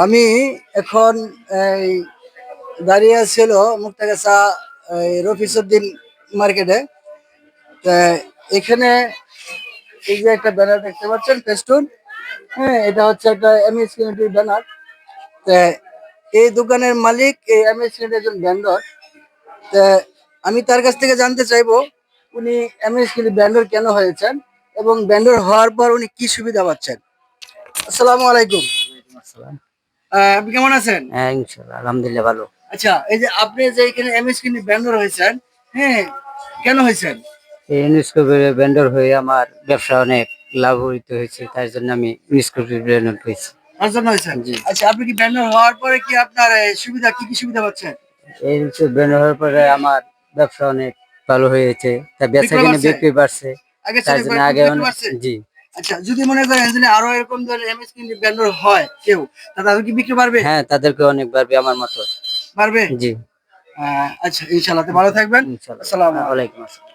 আমি এখন এই দাঁড়িয়ে ছিল মুক্তাগাছা রফিসউদ্দিন মার্কেটে। তা এখানে এই যে একটা ব্যানার দেখতে পাচ্ছেন ফেস্টুন, হ্যাঁ এটা হচ্ছে একটা এমএস ইউনিটির ব্যানার। তা এই দোকানের মালিক এই এমএস ইউনিটির একজন ভেন্ডর। তা আমি তার কাছ থেকে জানতে চাইবো উনি এমএস ইউনিটি ভেন্ডর কেন হয়েছেন এবং ভেন্ডর হওয়ার পর উনি কি সুবিধা পাচ্ছেন। আসসালামু আলাইকুম। আসসালাম। আপনি কেমন আছেন? হ্যাঁ, ইনশাআল্লাহ আলহামদুলিল্লাহ ভালো। আচ্ছা, এই যে আপনি যে এখানে এমএস ইউনিটি ভেন্ডর হয়েছেন, হ্যাঁ কেন হয়েছেন? এই ইউনেস্কো ভেন্ডর হয়ে আমার ব্যবসা অনেক লাভবিত হয়েছে, তার জন্য আমি ইউনেস্কো ভেন্ডর হয়েছি। তার জন্য হয়েছেন। জি। আচ্ছা, আপনি কি ভেন্ডর হওয়ার পরে কি আপনার সুবিধা কি কি সুবিধা পাচ্ছেন? এই ইউনেস্কো ভেন্ডর হওয়ার পরে আমার ব্যবসা অনেক ভালো হয়েছে, তা বেচা বিক্রয় কিনে বাড়ছে? বিক্রি বাড়ছে। আগের তার চেয়ে জন্য আগে বিক্রয় অনেক। বাড়ছে? জি। আচ্ছা, যদি মনে করেন যে আরো এরকম ধরনের এমএস ইউনিটি ভেন্ডর হয় কেউ, তাদের কি বিক্রি বাড়বে? হ্যাঁ, তাদেরকে অনেক বাড়বে আমার মতো। বাড়বে। জি। আচ্ছা, ইনশাআল্লাহ, তো ভালো থাকবেন। ইনশাআল্লাহ। আসসালামু আলাইকুম। ওয়ালাইকুম আসসালাম।